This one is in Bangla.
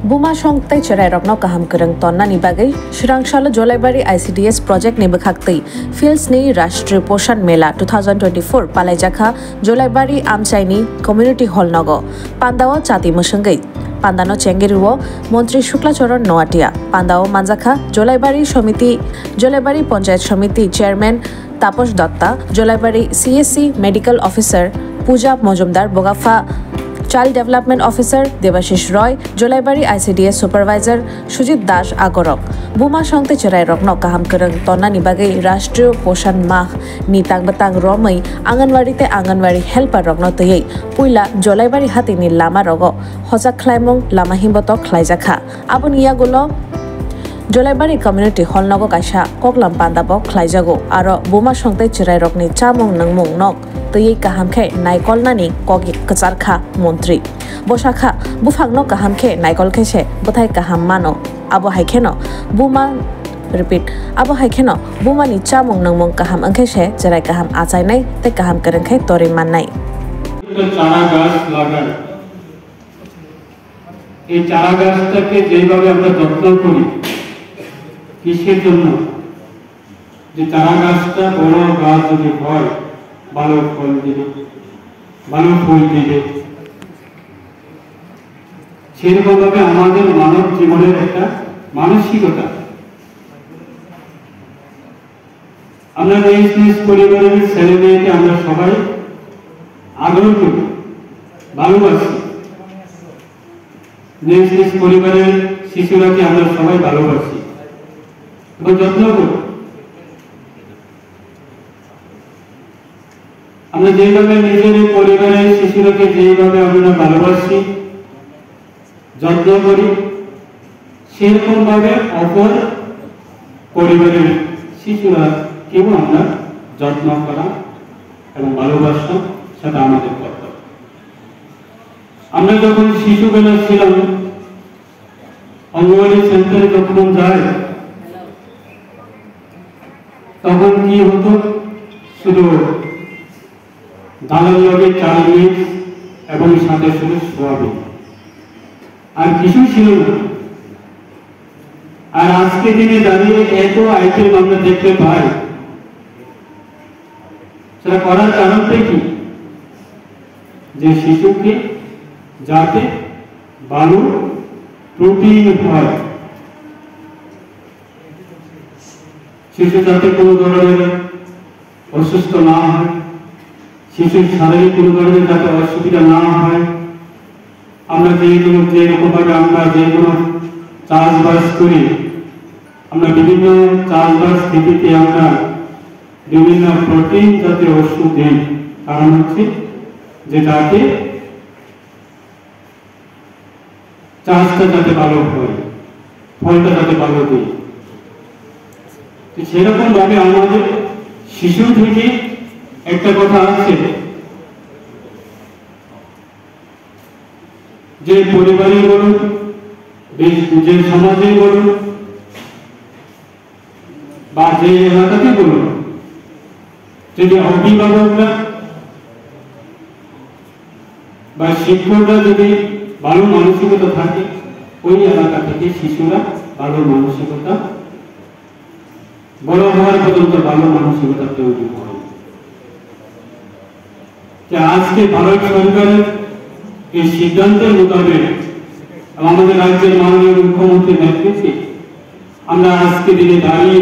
बुमा संगतै चरायरकनो काहाम करंग तन्ना नि बागै श्रीरांगशाला जलाइबारी ICDS प्रोजेक्ट नि बखाक्तै फिल्स नि राष्ट्रीय पोषण मेला 2024 पालाइजाखा जलाइबारी आमचाइनि कम्युनिटी हॉल नगो पान्दाओ चाति मसंगै पान्दानो चेंगेरुओ मंत्री शुक्लाचरण नोआटिया पान्दाओ मानजाखा जलाइबारी पंचायत समिति chairman Tapas Datta Jalaibari CSC medical officer Puja Majumdar बोगाफा child development officer Debashish Roy Jalaibari ICDS supervisor Sujit Das आगरक बुमा संगते चरायरकनो काहाम करंग तन्ना नि बागै राष्ट्रीय पोषण माह नि तांगबतांग रमै आंगनवाड़ी हेल्पर रकनो तयै पुइला जलाइबारी हातिनि लामा रगो हजाक ख्लाइमंग लामा हिमबतो ख्लाइजाखा आबुनिया गुलो जलाइबारी कम्युनिटी हॉल नगो काइसा कोकलाम पान्दाबो ख्लाइजागो आरो बुमा संगते चरायरकनि चामंग नंगमंग नक तयै काहामखे नायकलनानि कगि कचारखा मंत्री बसाखा बुफांनो काहामखे नायकलखेसे बथाय काहाम मानो आबो हायखेनो बुमानि चामंग नंगमंग काहाम अंखेसे जराय काहाम आचायनाय ते काहाम करंखे तोरे माननाय চারা গাছ লাগানো এই চারা গাছটাকে যেভাবে আমরা যত্ন করি কিসের জন্য যে চারা গাছটা বড় গাছ যদি হয় ভালো ফল দিবে ভালো ফুল দিবে সেরকমভাবে আমাদের মানব জীবনের একটা মানসিকতা আমরা নিজ পরিবারের ছেলে মেয়েকে আমরা সবাই আদর করি ভালোবাসি নিজ পরিবারের শিশুরাকে আমরা সবাই ভালোবাসি এবং যত্ন করি আমরা যেভাবে নিজের পরিবারের শিশুরাকে যেভাবে আমরা ভালোবাসি যত্ন করি সেরকম ভাবে অপর পরিবারের শিশুরা কেউ আমরা যত্ন করা এবং ভালোবাসা সেটা আমাদের কর্তব্য। আমরা যখন শিশুবেলা ছিলাম অঙ্গনওয়াড়ি সেন্টারে যখন যাই তখন কি হতো শুধু ডালের লগে চাল মিক্স এবং সাথে শুধু সোয়াবিন আর কিছু ছিল না। আর আজকে দিনে দাঁড়িয়ে এত আইটেম আমরা দেখতে পাই সেটা করার কারণটা কি যে শিশুকে যাতে ভালো প্রোটিন হয় শিশু যাতে কোনো ধরনের অসুস্থ না হয় শিশুর শারীরিক কোনো ধরনের যাতে অসুবিধা না হয় আমরা যেরকমভাবে আমরা যে কোনো চাষবাস করি আমরা বিভিন্ন চাষবাস খেতে আমরা বিভিন্ন প্রোটিন জাতীয় ওষুধ দিই কারণ হচ্ছে যে যাতে চাষটা যাতে ভালো হয় ফলটা যাতে ভালো দিই সেরকম ভাবে আমাদের শিশু থেকে একটা কথা আছে যে পরিবারে বলুন যে সমাজে বলুন বা যে এলাকাতে বলুন যদি অভিভাবকরা বা শিক্ষকরা যদি ভালো মানসিকতা থাকে ওই এলাকা থেকে শিশুরা ভালো মানসিকতা বড় হওয়ার পর্যন্ত ভালো মানসিকতা তৈরি হয়। আজকে ভারত সরকারের এই সিদ্ধান্তের মোতাবেক আমাদের রাজ্যের মাননীয় মুখ্যমন্ত্রীর নেতৃত্বে আমরা আজকে দিনে দাঁড়িয়ে